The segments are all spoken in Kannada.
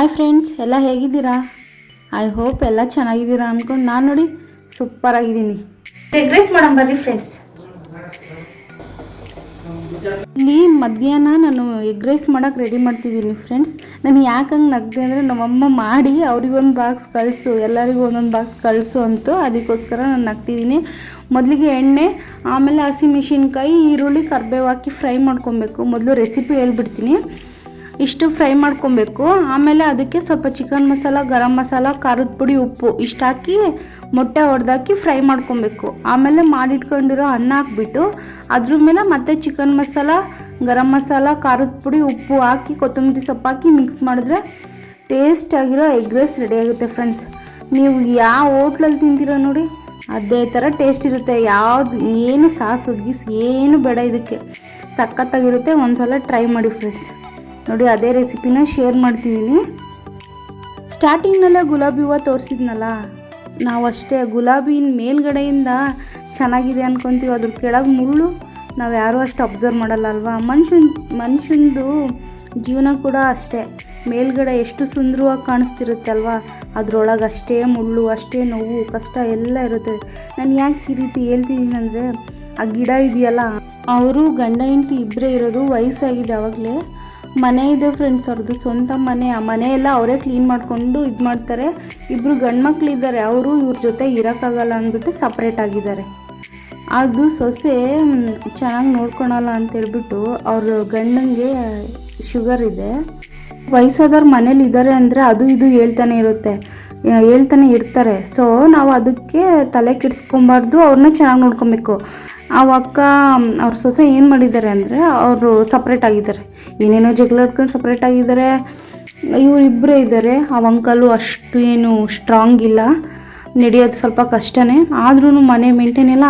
ಹಾಯ್ ಫ್ರೆಂಡ್ಸ್, ಎಲ್ಲ ಹೇಗಿದ್ದೀರಾ? ಐ ಹೋಪ್ ಎಲ್ಲ ಚೆನ್ನಾಗಿದ್ದೀರಾ ಅಂದ್ಕೊಂಡು ನಾನು ನೋಡಿ ಸೂಪರ್ ಆಗಿದ್ದೀನಿ. ಎಗ್ ರೈಸ್ ಮಾಡೋಣ ಬರ್ರಿ ಫ್ರೆಂಡ್ಸ್. ಇಲ್ಲಿ ಮಧ್ಯಾಹ್ನ ನಾನು ಎಗ್ ರೈಸ್ ಮಾಡೋಕೆ ರೆಡಿ ಮಾಡ್ತಿದ್ದೀನಿ ಫ್ರೆಂಡ್ಸ್. ನಾನು ಯಾಕೆ ಹಂಗೆ ನಗ್ದೆ ಅಂದರೆ ನಮ್ಮಮ್ಮ ಮಾಡಿ ಅವ್ರಿಗೊಂದು ಬಾಕ್ಸ್ ಕಳಿಸು, ಎಲ್ಲರಿಗೂ ಒಂದೊಂದು ಬಾಕ್ಸ್ ಕಳಿಸು ಅಂತ, ಅದಕ್ಕೋಸ್ಕರ ನಾನು ನಗ್ತಿದ್ದೀನಿ. ಮೊದಲಿಗೆ ಎಣ್ಣೆ, ಆಮೇಲೆ ಹಸಿಮೆಣಸಿನ್ಕಾಯಿ, ಈರುಳ್ಳಿ, ಕರಿಬೇವು ಹಾಕಿ ಫ್ರೈ ಮಾಡ್ಕೊಬೇಕು. ಮೊದಲು ರೆಸಿಪಿ ಹೇಳ್ಬಿಡ್ತೀನಿ. ಇಷ್ಟು ಫ್ರೈ ಮಾಡ್ಕೊಬೇಕು. ಆಮೇಲೆ ಅದಕ್ಕೆ ಸ್ವಲ್ಪ ಚಿಕನ್ ಮಸಾಲ, ಗರಂ ಮಸಾಲ, ಖಾರದ ಪುಡಿ, ಉಪ್ಪು ಇಷ್ಟು ಹಾಕಿ ಮೊಟ್ಟೆ ಹೊಡೆದಾಕಿ ಫ್ರೈ ಮಾಡ್ಕೊಬೇಕು. ಆಮೇಲೆ ಮಾಡಿಟ್ಕೊಂಡಿರೋ ಅನ್ನ ಹಾಕ್ಬಿಟ್ಟು ಅದ್ರ ಮೇಲೆ ಮತ್ತೆ ಚಿಕನ್ ಮಸಾಲ, ಗರಂ ಮಸಾಲ, ಖಾರದ ಪುಡಿ, ಉಪ್ಪು ಹಾಕಿ ಕೊತ್ತಂಬರಿ ಸೊಪ್ಪು ಹಾಕಿ ಮಿಕ್ಸ್ ಮಾಡಿದ್ರೆ ಟೇಸ್ಟಾಗಿರೋ ಎಗ್ ರೈಸ್ ರೆಡಿ ಆಗುತ್ತೆ ಫ್ರೆಂಡ್ಸ್. ನೀವು ಯಾವ ಹೋಟ್ಲಲ್ಲಿ ತಿಂತೀರೋ ನೋಡಿ ಅದೇ ಥರ ಟೇಸ್ಟ್ ಇರುತ್ತೆ. ಯಾವುದು ಏನು ಸಾಸ್ ಒಗ್ಗಿಸಿ ಏನು ಬೇಡ, ಇದಕ್ಕೆ ಸಖತ್ತಾಗಿರುತ್ತೆ. ಒಂದ್ಸಲ ಟ್ರೈ ಮಾಡಿ ಫ್ರೆಂಡ್ಸ್. ನೋಡಿ, ಅದೇ ರೆಸಿಪಿನ ಶೇರ್ ಮಾಡ್ತಿದ್ದೀನಿ. ಸ್ಟಾರ್ಟಿಂಗ್ನಲ್ಲೇ ಗುಲಾಬಿ ಹೂವು ತೋರಿಸಿದ್ನಲ್ಲ, ನಾವು ಅಷ್ಟೇ ಗುಲಾಬಿನ ಮೇಲ್ಗಡೆಯಿಂದ ಚೆನ್ನಾಗಿದೆ ಅಂದ್ಕೊತೀವಿ, ಅದ್ರ ಕೆಳಗೆ ಮುಳ್ಳು ನಾವು ಯಾರೂ ಅಷ್ಟು ಅಬ್ಸರ್ವ್ ಮಾಡಲ್ಲ ಅಲ್ವಾ. ಮನುಷ್ಯಂದು ಜೀವನ ಕೂಡ ಅಷ್ಟೇ. ಮೇಲ್ಗಡೆ ಎಷ್ಟು ಸುಂದರವಾಗಿ ಕಾಣಿಸ್ತಿರುತ್ತೆ ಅಲ್ವಾ, ಅದರೊಳಗೆ ಅಷ್ಟೇ ಮುಳ್ಳು, ಅಷ್ಟೇ ನೋವು, ಕಷ್ಟ ಎಲ್ಲ ಇರುತ್ತೆ. ನಾನು ಯಾಕೆ ಈ ರೀತಿ ಹೇಳ್ತಿದ್ದೀನಿ ಅಂದರೆ, ಆ ಗಿಡ ಇದೆಯಲ್ಲ, ಅವರು ಗಂಡ ಹೆಂಡತಿ ಇಬ್ಬರೇ ಇರೋದು, ವಯಸ್ಸಾಗಿದೆ. ಆವಾಗಲೇ ಮನೆ ಇದೆ ಫ್ರೆಂಡ್ಸ್, ಅವ್ರದ್ದು ಸ್ವಂತ ಮನೆ. ಆ ಮನೆಯೆಲ್ಲ ಅವರೇ ಕ್ಲೀನ್ ಮಾಡಿಕೊಂಡು ಇದು ಮಾಡ್ತಾರೆ. ಇಬ್ಬರು ಗಂಡು ಮಕ್ಕಳಿದ್ದಾರೆ, ಅವರು ಇವ್ರ ಜೊತೆ ಇರೋಕ್ಕಾಗಲ್ಲ ಅಂದ್ಬಿಟ್ಟು ಸಪ್ರೇಟ್ ಆಗಿದ್ದಾರೆ. ಅದು ಸೊಸೆ ಚೆನ್ನಾಗಿ ನೋಡ್ಕೊಳಲ್ಲ ಅಂತೇಳ್ಬಿಟ್ಟು ಅವ್ರ ಗಂಡಂಗೆ ಶುಗರ್ ಇದೆ. ವಯಸ್ಸಾದವ್ರು ಮನೇಲಿ ಇದ್ದಾರೆ ಅಂದರೆ ಅದು ಇದು ಹೇಳ್ತಾನೆ ಇರ್ತಾರೆ. ಸೊ ನಾವು ಅದಕ್ಕೆ ತಲೆ ಕೆಡಿಸ್ಕೊಬಾರ್ದು, ಅವ್ರನ್ನ ಚೆನ್ನಾಗಿ ನೋಡ್ಕೊಬೇಕು. ಆ ಅಕ್ಕ ಅವ್ರ ಸೊಸೆ ಏನು ಮಾಡಿದ್ದಾರೆ ಅಂದರೆ, ಅವರು ಸಪ್ರೇಟ್ ಆಗಿದ್ದಾರೆ. ಏನೇನೋ ಜಗಳ ಹಿಡ್ಕೊಂಡು ಸಪ್ರೇಟ್ ಆಗಿದ್ದಾರೆ. ಇವರಿಬ್ಬರೇ ಇದ್ದಾರೆ. ಆ ಅಂಕಲು ಅಷ್ಟು ಏನು ಸ್ಟ್ರಾಂಗ್ ಇಲ್ಲ, ನಡೆಯೋದು ಸ್ವಲ್ಪ ಕಷ್ಟನೇ. ಆದ್ರೂ ಮನೆ ಮೇಂಟೈನ್ ಎಲ್ಲ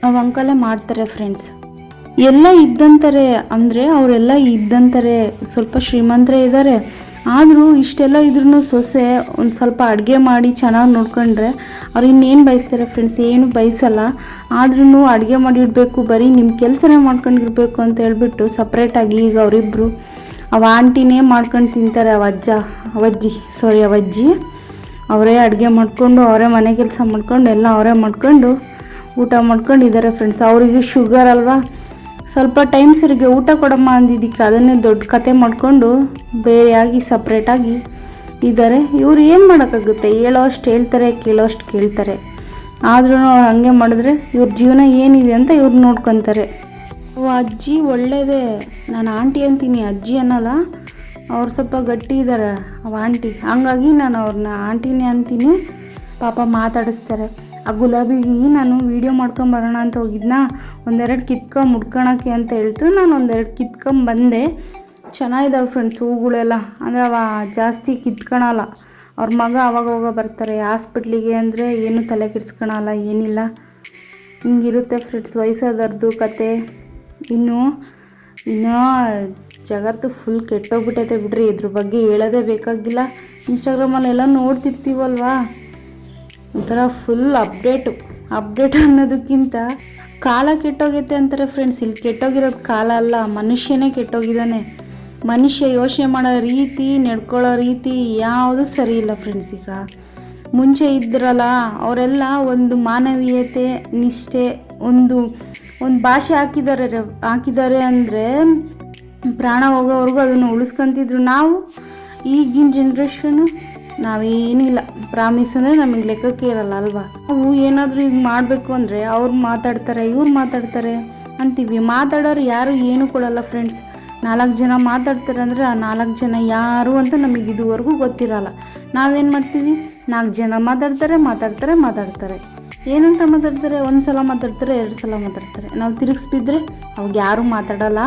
ಆ ಅಂಕಲೇ ಮಾಡ್ತಾರೆ ಫ್ರೆಂಡ್ಸ್. ಎಲ್ಲ ಇದ್ದಂತಾರೆ ಅಂದರೆ ಅವರೆಲ್ಲ ಇದ್ದಂತಾರೆ, ಸ್ವಲ್ಪ ಶ್ರೀಮಂತರೇ ಇದ್ದಾರೆ. ಆದರೂ ಇಷ್ಟೆಲ್ಲ ಇದ್ರೂ ಸೊಸೆ ಒಂದು ಸ್ವಲ್ಪ ಅಡುಗೆ ಮಾಡಿ ಚೆನ್ನಾಗಿ ನೋಡ್ಕೊಂಡ್ರೆ ಅವ್ರು ಇನ್ನೇನು ಬಯಸ್ತಾರೆ ಫ್ರೆಂಡ್ಸ್, ಏನು ಬಯಸಲ್ಲ. ಆದ್ರೂ ಅಡುಗೆ ಮಾಡಿಡಬೇಕು, ಬರೀ ನಿಮ್ಮ ಕೆಲಸನೇ ಮಾಡ್ಕೊಂಡಿರ್ಬೇಕು ಅಂತ ಹೇಳ್ಬಿಟ್ಟು ಸಪ್ರೇಟಾಗಿ ಈಗ ಅವರಿಬ್ಬರು ಆಂಟಿನೇ ಮಾಡ್ಕೊಂಡು ತಿಂತಾರೆ. ಅವಜ್ಜಿ ಅವರೇ ಅಡುಗೆ ಮಾಡಿಕೊಂಡು, ಅವರೇ ಮನೆ ಕೆಲಸ ಮಾಡ್ಕೊಂಡು, ಎಲ್ಲ ಅವರೇ ಮಾಡ್ಕೊಂಡು ಊಟ ಮಾಡ್ಕೊಂಡಿದ್ದಾರೆ ಫ್ರೆಂಡ್ಸ್. ಅವರಿಗೆ ಶುಗರ್ ಅಲ್ವಾ, ಸ್ವಲ್ಪ ಟೈಮ್ ಸರಿಗೆ ಊಟ ಕೊಡಮ್ಮ ಅಂದಿದ್ದಕ್ಕೆ ಅದನ್ನೇ ದೊಡ್ಡ ಕತೆ ಮಾಡಿಕೊಂಡು ಬೇರೆಯಾಗಿ ಸಪ್ರೇಟಾಗಿ ಇದ್ದಾರೆ. ಇವ್ರು ಏನು ಮಾಡೋಕ್ಕಾಗುತ್ತೆ, ಹೇಳೋಷ್ಟು ಹೇಳ್ತಾರೆ, ಕೇಳೋಷ್ಟು ಕೇಳ್ತಾರೆ. ಆದ್ರೂ ಅವ್ರು ಹಂಗೆ ಮಾಡಿದ್ರೆ ಇವ್ರ ಜೀವನ ಏನಿದೆ ಅಂತ ಇವ್ರು ನೋಡ್ಕೊತಾರೆ. ಅಜ್ಜಿ ಒಳ್ಳೇದೇ, ನಾನು ಆಂಟಿ ಅಂತೀನಿ, ಅಜ್ಜಿ ಅನ್ನಲ್ಲ. ಅವ್ರು ಸ್ವಲ್ಪ ಗಟ್ಟಿ ಇದ್ದಾರೆ ಆಂಟಿ, ಹಂಗಾಗಿ ನಾನು ಅವ್ರನ್ನ ಆಂಟಿನೇ ಅಂತೀನಿ. ಪಾಪ ಮಾತಾಡಿಸ್ತಾರೆ. ಆ ಗುಲಾಬಿಗೆ ನಾನು ವೀಡಿಯೋ ಮಾಡ್ಕೊಂಬರೋಣ ಅಂತ ಹೋಗಿದ್ನಾ, ಒಂದೆರಡು ಮುಡ್ಕೊಳಕ್ಕೆ ಅಂತ ಹೇಳ್ತು. ನಾನು ಒಂದೆರಡು ಕಿತ್ಕೊಂಬಂದೆ. ಚೆನ್ನಾಗಿದ್ದಾವೆ ಫ್ರೆಂಡ್ಸ್ ಹೂಗಳೆಲ್ಲ, ಅಂದರೆ ಜಾಸ್ತಿ ಕಿತ್ಕೊಳಲ್ಲ. ಅವ್ರ ಮಗ ಅವಾಗ ಬರ್ತಾರೆ ಹಾಸ್ಪಿಟ್ಲಿಗೆ ಅಂದರೆ ಏನು ತಲೆ ಕೆಡಿಸ್ಕೊಳಲ್ಲ, ಏನಿಲ್ಲ. ಹಿಂಗಿರುತ್ತೆ ಫ್ರೆಂಡ್ಸ್ ವಯಸ್ಸಾದವ್ರದ್ದು ಕತೆ. ಇನ್ನೂ ಜಗತ್ತು ಫುಲ್ ಕೆಟ್ಟೋಗ್ಬಿಟ್ಟೈತೆ ಬಿಡ್ರಿ, ಇದ್ರ ಬಗ್ಗೆ ಹೇಳೋದೇ ಬೇಕಾಗಿಲ್ಲ. ಇನ್ಸ್ಟಾಗ್ರಾಮಲ್ಲೆಲ್ಲ ನೋಡ್ತಿರ್ತೀವಲ್ವಾ, ಒಂಥರ ಫುಲ್ ಅಪ್ಡೇಟ್ ಅನ್ನೋದಕ್ಕಿಂತ ಕಾಲ ಕೆಟ್ಟೋಗೈತೆ ಅಂತಾರೆ ಫ್ರೆಂಡ್ಸ್. ಇಲ್ಲಿ ಕೆಟ್ಟೋಗಿರೋದು ಕಾಲ ಅಲ್ಲ, ಮನುಷ್ಯನೇ ಕೆಟ್ಟೋಗಿದ್ದಾನೆ. ಮನುಷ್ಯ ಯೋಚನೆ ಮಾಡೋ ರೀತಿ, ನಡ್ಕೊಳ್ಳೋ ರೀತಿ ಯಾವುದು ಸರಿ ಇಲ್ಲ ಫ್ರೆಂಡ್ಸ್. ಈಗ ಮುಂಚೆ ಇದ್ರಲ್ಲ ಅವರೆಲ್ಲ ಒಂದು ಮಾನವೀಯತೆ, ನಿಷ್ಠೆ, ಒಂದು ಭಾಷೆ ಹಾಕಿದ್ದಾರೆ ಅಂದರೆ ಪ್ರಾಣ ಹೋಗೋವರೆಗೂ ಅದನ್ನು ಉಳಿಸ್ಕೊಂತಿದ್ರು. ನಾವು ಈಗಿನ ಜನ್ರೇಷನು ನಾವೇನಿಲ್ಲ, ಪ್ರಾಮಿಸ್ ಅಂದರೆ ನಮಗೆ ಲೆಕ್ಕಕ್ಕೆ ಇರಲ್ಲ ಅಲ್ವಾ. ನಾವು ಏನಾದರೂ ಈಗ ಮಾಡಬೇಕು ಅಂದರೆ ಅವ್ರು ಮಾತಾಡ್ತಾರೆ, ಇವ್ರು ಮಾತಾಡ್ತಾರೆ ಅಂತೀವಿ. ಮಾತಾಡೋರು ಯಾರು ಏನು ಕೊಡಲ್ಲ ಫ್ರೆಂಡ್ಸ್. 4 ಜನ ಮಾತಾಡ್ತಾರೆ ಅಂದರೆ ಆ 4 ಜನ ಯಾರು ಅಂತ ನಮಗೆ ಇದುವರೆಗೂ ಗೊತ್ತಿರಲ್ಲ. ನಾವೇನು ಮಾಡ್ತೀವಿ, 4 ಜನ ಮಾತಾಡ್ತಾರೆ. ಏನಂತ ಮಾತಾಡ್ತಾರೆ, 1 ಸಲ ಮಾತಾಡ್ತಾರೆ, 2 ಸಲ ಮಾತಾಡ್ತಾರೆ. ನಾವು ತಿರುಗಿಸ್ಬಿದ್ರೆ ಅವಾಗ ಯಾರೂ ಮಾತಾಡಲ್ಲ.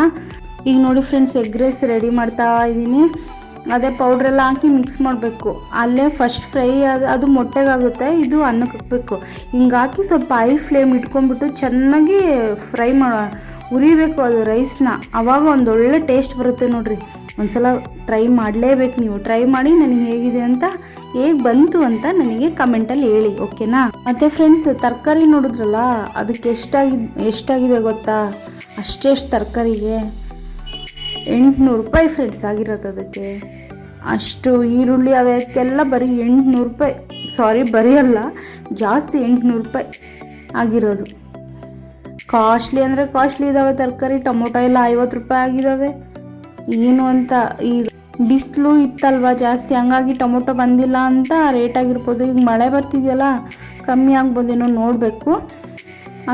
ಈಗ ನೋಡಿ ಫ್ರೆಂಡ್ಸ್, ಎಗ್ ರೈಸ್ ರೆಡಿ ಮಾಡ್ತಾ ಇದ್ದೀನಿ. ಅದೇ ಪೌಡ್ರೆಲ್ಲ ಹಾಕಿ ಮಿಕ್ಸ್ ಮಾಡಬೇಕು. ಅಲ್ಲೇ ಫಸ್ಟ್ ಫ್ರೈ ಅದು ಮೊಟ್ಟೆಗಾಗುತ್ತೆ, ಇದು ಅನ್ನಕ್ಕೆ ಹಾಕಬೇಕು. ಹಿಂಗಾಕಿ ಸ್ವಲ್ಪ ಹೈ ಫ್ಲೇಮ್ ಇಟ್ಕೊಂಡ್ಬಿಟ್ಟು ಚೆನ್ನಾಗಿ ಉರಿಬೇಕು ಅದು ರೈಸ್ನ. ಆವಾಗ ಒಂದೊಳ್ಳೆ ಟೇಸ್ಟ್ ಬರುತ್ತೆ ನೋಡ್ರಿ. ಒಂದ್ಸಲ ಟ್ರೈ ಮಾಡಲೇಬೇಕು ನೀವು. ಟ್ರೈ ಮಾಡಿ ನನಗೆ ಹೇಗಿದೆ ಅಂತ, ಹೇಗೆ ಬಂತು ಅಂತ ನನಗೆ ಕಮೆಂಟಲ್ಲಿ ಹೇಳಿ, ಓಕೆನಾ. ಮತ್ತು ಫ್ರೆಂಡ್ಸ್ ತರಕಾರಿ ನೋಡಿದ್ರಲ್ಲ, ಅದಕ್ಕೆ ಎಷ್ಟಾಗಿದೆ ಗೊತ್ತಾ, ಅಷ್ಟೆಷ್ಟು ತರಕಾರಿಗೆ 800 ರೂಪಾಯಿ ಫ್ರೆಂಡ್ಸ್ ಆಗಿರೋದು. ಅದಕ್ಕೆ ಅಷ್ಟು ಈರುಳ್ಳಿ ಅವಕ್ಕೆಲ್ಲ ಬರೀ 800 ರೂಪಾಯಿ, ಸಾರಿ ಬರೀ ಅಲ್ಲ ಜಾಸ್ತಿ 800 ರೂಪಾಯಿ ಆಗಿರೋದು. ಕಾಸ್ಟ್ಲಿ ಅಂದರೆ ಕಾಸ್ಟ್ಲಿ ಇದ್ದಾವೆ ತರಕಾರಿ. ಟೊಮೊಟೊ ಎಲ್ಲ 50 ರೂಪಾಯಿ ಆಗಿದ್ದಾವೆ. ಏನು ಅಂತ ಈಗ ಬಿಸಿಲು ಇತ್ತಲ್ವ ಜಾಸ್ತಿ, ಹಂಗಾಗಿ ಟೊಮೊಟೊ ಬಂದಿಲ್ಲ ಅಂತ ರೇಟ್ ಆಗಿರ್ಬೋದು. ಈಗ ಮಳೆ ಬರ್ತಿದೆಯಲ್ಲ ಕಮ್ಮಿ ಆಗ್ಬೋದೇನೋ ನೋಡಬೇಕು.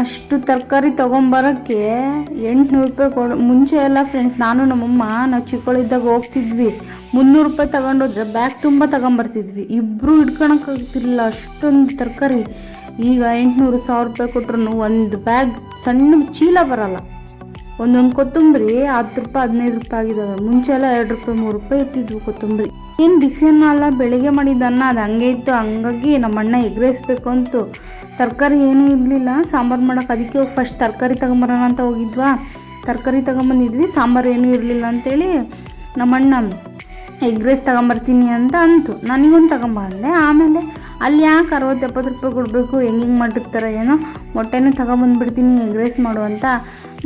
ಅಷ್ಟು ತರಕಾರಿ ತೊಗೊಂಬರೋಕ್ಕೆ 800 ರೂಪಾಯಿ ಮುಂಚೆ ಎಲ್ಲ ಫ್ರೆಂಡ್ಸ್ ನಾವು ಚಿಕ್ಕವಳಿದ್ದಾಗ ಹೋಗ್ತಿದ್ವಿ, 300 ರೂಪಾಯಿ ತಗೊಂಡೋದ್ರೆ ಬ್ಯಾಗ್ ತುಂಬ ತಗೊಂಬರ್ತಿದ್ವಿ. ಇಬ್ಬರು ಹಿಡ್ಕೊಳಕ್ಕಾಗ್ತಿರ್ಲಿಲ್ಲ ಅಷ್ಟೊಂದು ತರಕಾರಿ. ಈಗ 800-1000 ರೂಪಾಯಿ ಕೊಟ್ರು ಒಂದು ಬ್ಯಾಗ್ ಸಣ್ಣ ಚೀಲ ಬರೋಲ್ಲ. ಒಂದೊಂದು ಕೊತ್ತಂಬರಿ 10 ರೂಪಾಯಿ 15 ರೂಪಾಯಿ ಆಗಿದ್ದಾವೆ. ಮುಂಚೆ ಎಲ್ಲ 2 ರೂಪಾಯಿ 3 ರೂಪಾಯಿ ಇರ್ತಿದ್ವು ಕೊತ್ತಂಬರಿ. ಏನು ಬಿಸಿ ಅನ್ನ ಅಲ್ಲ, ಬೆಳಿಗ್ಗೆ ಮಾಡಿದ್ದನ್ನ ಅದು ಹಂಗೆ ಇತ್ತು. ಹಂಗಾಗಿ ನಮ್ಮಣ್ಣ ಎಗ್ರೈಸ್ಬೇಕು ಅಂತು. ತರಕಾರಿ ಏನೂ ಇರಲಿಲ್ಲ ಸಾಂಬಾರು ಮಾಡೋಕೆ. ಅದಕ್ಕೆ ಫಸ್ಟ್ ತರಕಾರಿ ತಗೊಂಬರೋಣ ಅಂತ ಹೋಗಿದ್ವಾ. ತರಕಾರಿ ತಗೊಂಬಂದಿದ್ವಿ, ಸಾಂಬಾರು ಏನೂ ಇರಲಿಲ್ಲ ಅಂಥೇಳಿ ನಮ್ಮಣ್ಣ ಎಗ್ ರೈಸ್ ತಗೊಂಬರ್ತೀನಿ ಅಂತ ಅಂತು. ನನಗೊಂದು ತಗೊಂಬಂದೆ. ಆಮೇಲೆ ಅಲ್ಲಿ ಯಾಕೆ 60-70 ರೂಪಾಯಿ ಕೊಡಬೇಕು, ಹೆಂಗೆ ಮಾಡಿರ್ತಾರೆ ಏನೋ, ಮೊಟ್ಟೆನೇ ತಗೊಂಬಂದ್ಬಿಡ್ತೀನಿ ಎಗ್ ರೈಸ್ ಮಾಡು ಅಂತ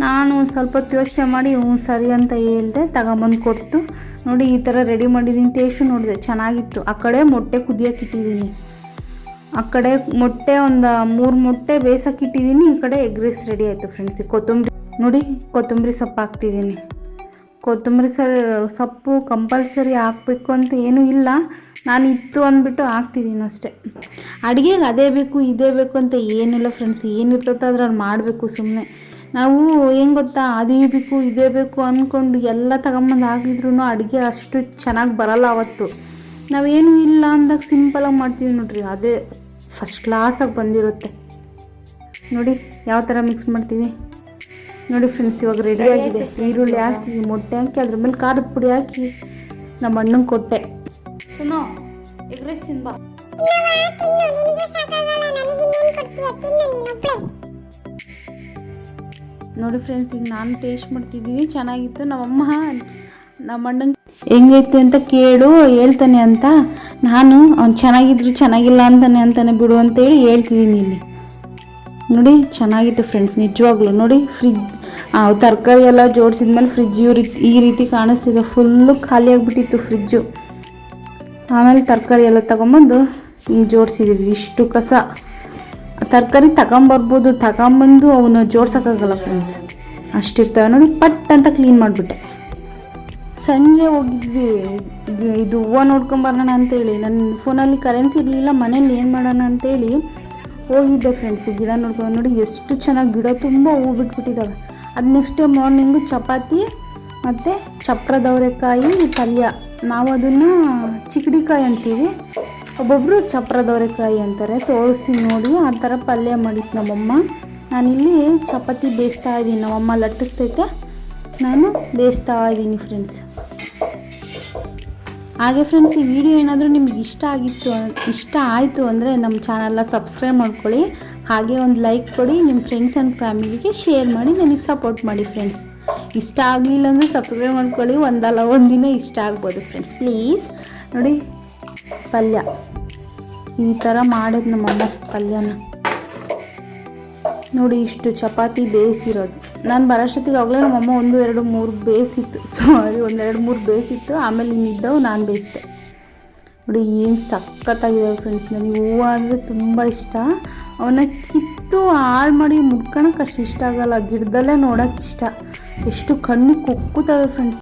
ನಾನು ಒಂದು ಸ್ವಲ್ಪ ಹೊತ್ತು ಯೋಚನೆ ಮಾಡಿ ಸರಿ ಅಂತ ಹೇಳಿದೆ. ತಗೊಂಬಂದು ಕೊಟ್ಟು ನೋಡಿ ಈ ಥರ ರೆಡಿ ಮಾಡಿದ್ದೀನಿ. ಟೇಸ್ಟು ನೋಡಿದೆ ಚೆನ್ನಾಗಿತ್ತು. ಆ ಕಡೆ ಮೊಟ್ಟೆ ಕುದಿಯೋಕೆ ಇಟ್ಟಿದ್ದೀನಿ, ಆ ಕಡೆ ಮೊಟ್ಟೆ ಒಂದು 3 ಮೊಟ್ಟೆ ಬೇಯಿಸೋಕೆ ಇಟ್ಟಿದ್ದೀನಿ. ಈ ಕಡೆ ಎಗ್ ರೈಸ್ ರೆಡಿ ಆಯಿತು ಫ್ರೆಂಡ್ಸ್. ಕೊತ್ತಂಬರಿ ನೋಡಿ, ಕೊತ್ತಂಬರಿ ಸೊಪ್ಪು ಹಾಕ್ತಿದ್ದೀನಿ. ಕೊತ್ತಂಬರಿ ಸೊಪ್ಪು ಕಂಪಲ್ಸರಿ ಹಾಕಬೇಕು ಅಂತ ಏನೂ ಇಲ್ಲ, ನಾನು ಇತ್ತು ಅಂದ್ಬಿಟ್ಟು ಹಾಕ್ತಿದ್ದೀನಿ ಅಷ್ಟೇ. ಅಡುಗೆಗೆ ಅದೇ ಬೇಕು ಇದೇ ಬೇಕು ಅಂತ ಏನಿಲ್ಲ ಫ್ರೆಂಡ್ಸ್. ಏನಿರ್ತೈತೆ ಅದ್ರಲ್ಲಿ ಮಾಡಬೇಕು ಸುಮ್ಮನೆ. ನಾವು ಹೆಂಗೆ ಗೊತ್ತಾ, ಅದೇ ಬೇಕು ಇದೇ ಬೇಕು ಅಂದ್ಕೊಂಡು ಎಲ್ಲ ತಗೊಂಬಂದು ಹಾಕಿದ್ರೂ ಅಡುಗೆ ಅಷ್ಟು ಚೆನ್ನಾಗಿ ಬರೋಲ್ಲ ಅವತ್ತು. ನಾವೇನು ಇಲ್ಲ ಅಂದಾಗ ಸಿಂಪಲಾಗಿ ಮಾಡ್ತೀವಿ ನೋಡ್ರಿ, ಅದೇ ಫಸ್ಟ್ ಕ್ಲಾಸಾಗಿ ಬಂದಿರುತ್ತೆ. ನೋಡಿ ಯಾವ ಥರ ಮಿಕ್ಸ್ ಮಾಡ್ತೀನಿ ನೋಡಿ ಫ್ರೆಂಡ್ಸ್. ಇವಾಗ ರೆಡಿಯಾಗಿದೆ. ಈರುಳ್ಳಿ ಹಾಕಿ, ಮೊಟ್ಟೆ ಹಾಕಿ, ಅದ್ರ ಮೇಲೆ ಖಾರದ ಪುಡಿ ಹಾಕಿ ನಮ್ಮ ಅಣ್ಣಂಗೆ ಕೊಟ್ಟೆ. ಎಗ್ ರೈಸ್ ತಿನ್ಬಾ. ನೋಡಿ ಫ್ರೆಂಡ್ಸ್, ಈಗ ನಾನು ಟೇಸ್ಟ್ ಮಾಡ್ತಿದ್ದೀನಿ, ಚೆನ್ನಾಗಿತ್ತು. ನಮ್ಮ ಅಣ್ಣಂಗೆ ಹೆಂಗೈತೆ ಅಂತ ಕೇಳು ಹೇಳ್ತಾನೆ ಅಂತ ನಾನು ಅವ್ನು ಚೆನ್ನಾಗಿದ್ರು ಚೆನ್ನಾಗಿಲ್ಲ ಅಂತಾನೆ ಬಿಡು ಅಂತೇಳಿ ಹೇಳ್ತಿದ್ದೀನಿ. ಇಲ್ಲಿ ನೋಡಿ ಚೆನ್ನಾಗಿತ್ತು ಫ್ರೆಂಡ್ಸ್ ನಿಜವಾಗ್ಲೂ. ನೋಡಿ ತರಕಾರಿ ಎಲ್ಲ ಜೋಡಿಸಿದ್ಮೇಲೆ ಫ್ರಿಜ್ ಈ ರೀತಿ ಕಾಣಿಸ್ತಿದೆ. ಫುಲ್ಲು ಖಾಲಿ ಆಗಿಬಿಟ್ಟಿತ್ತು ಫ್ರಿಜ್ಜು. ಆಮೇಲೆ ತರಕಾರಿ ಎಲ್ಲ ತಗೊಂಬಂದು ಹಿಂಗೆ ಜೋಡಿಸಿದ್ದೀವಿ. ಇಷ್ಟು ಕಸ ತರಕಾರಿ ತಗೊಂಬರ್ಬೋದು, ತಗೊಂಬಂದು ಅವನು ಜೋಡ್ಸೋಕ್ಕಾಗಲ್ಲ ಫ್ರೆಂಡ್ಸ್, ಅಷ್ಟಿರ್ತವೆ. ನೋಡಿ ಪಟ್ ಅಂತ ಕ್ಲೀನ್ ಮಾಡಿಬಿಟ್ಟೆ. ಸಂಜೆ ಹೋಗಿದ್ವಿ ಇದು ಹೂವು ನೋಡ್ಕೊಂಬರೋಣ ಅಂತೇಳಿ. ನನ್ನ ಫೋನಲ್ಲಿ ಕರೆನ್ಸಿ ಇರಲಿಲ್ಲ, ಮನೇಲಿ ಏನು ಮಾಡೋಣ ಅಂತೇಳಿ ಹೋಗಿದ್ದೆ ಫ್ರೆಂಡ್ಸ್. ಗಿಡ ನೋಡ್ಕೊಂಡು ನೋಡಿ ಎಷ್ಟು ಚೆನ್ನಾಗಿ ಗಿಡ ತುಂಬ ಹೂವು ಬಿಟ್ಬಿಟ್ಟಿದ್ದಾವೆ. ಅದು ನೆಕ್ಸ್ಟ್ ಡೇ ಮಾರ್ನಿಂಗು ಚಪಾತಿ ಮತ್ತು ಚಪ್ರದವರೆಕಾಯಿ ಪಲ್ಯ. ನಾವು ಅದನ್ನು ಚಿಕ್ಕಡಿಕಾಯಿ ಅಂತೀವಿ, ಒಬ್ಬೊಬ್ಬರು ಚಪ್ರದವರೆಕಾಯಿ ಅಂತಾರೆ. ತೋರಿಸ್ತೀನಿ ನೋಡಿ, ಆ ಥರ ಪಲ್ಯ ಮಾಡಿತ್ತು ನಮ್ಮಮ್ಮ. ನಾನಿಲ್ಲಿ ಚಪಾತಿ ಬೇಯಿಸ್ತಾ ಇದ್ದೀನಿ. ನಮ್ಮಮ್ಮ ಲಟ್ಟಿಸ್ತೈತೆ, ನಾನು ಬೇಯಿಸ್ತಾ ಇದ್ದೀನಿ ಫ್ರೆಂಡ್ಸ್. ಹಾಗೆ ಫ್ರೆಂಡ್ಸ್, ಈ ವಿಡಿಯೋ ಏನಾದರೂ ನಿಮ್ಗೆ ಇಷ್ಟ ಆಯಿತು ಅಂದರೆ ನಮ್ಮ ಚಾನಲ್ನ ಸಬ್ಸ್ಕ್ರೈಬ್ ಮಾಡ್ಕೊಳ್ಳಿ. ಹಾಗೆ ಒಂದು ಲೈಕ್ ಕೊಡಿ, ನಿಮ್ಮ ಫ್ರೆಂಡ್ಸ್ ಆ್ಯಂಡ್ ಫ್ಯಾಮಿಲಿಗೆ ಶೇರ್ ಮಾಡಿ ನನಗೆ ಸಪೋರ್ಟ್ ಮಾಡಿ ಫ್ರೆಂಡ್ಸ್. ಇಷ್ಟ ಆಗಲಿಲ್ಲ ಅಂದರೆ ಸಬ್ಸ್ಕ್ರೈಬ್ ಮಾಡ್ಕೊಳ್ಳಿ, ಒಂದಲ್ಲ ಒಂದಿನ ಇಷ್ಟ ಆಗ್ಬೋದು ಫ್ರೆಂಡ್ಸ್ ಪ್ಲೀಸ್. ನೋಡಿ ಪಲ್ಯ ಈ ಥರ ಮಾಡಿದ್ ನಮ್ಮಮ್ಮ ಪಲ್ಯನ ನೋಡಿ. ಇಷ್ಟು ಚಪಾತಿ ಬೇಯಿಸಿರೋದು. ನಾನು ಬರೋಷ್ಟೊತ್ತಿಗೆ ಆಗಲೇ ನಮ್ಮಮ್ಮ 1, 2, 3 ಬೇಯಿಸಿತ್ತು. ಸಾರಿ 1, 2, 3 ಬೇಯಿಸಿತ್ತು. ಆಮೇಲೆ ಇನ್ನಿದ್ದವು ನಾನು ಬೇಯಿಸಿದೆ. ನೋಡಿ ಏನು ಸಖತ್ತಾಗಿದ್ದಾವೆ ಫ್ರೆಂಡ್ಸ್. ನನಗೆ ಹೂವು ಅಂದರೆ ತುಂಬ ಇಷ್ಟ. ಅವನ್ನ ಕಿತ್ತು ಹಾಳು ಮಾಡಿ ಮುಡ್ಕೊಳಕ್ಕೆ ಅಷ್ಟು ಇಷ್ಟ ಆಗಲ್ಲ, ಗಿಡದಲ್ಲೇ ನೋಡೋಕೆ ಇಷ್ಟ. ಎಷ್ಟು ಕಣ್ಣಿಗೆ ಕುಕ್ಕುತ್ತವೆ ಫ್ರೆಂಡ್ಸ್.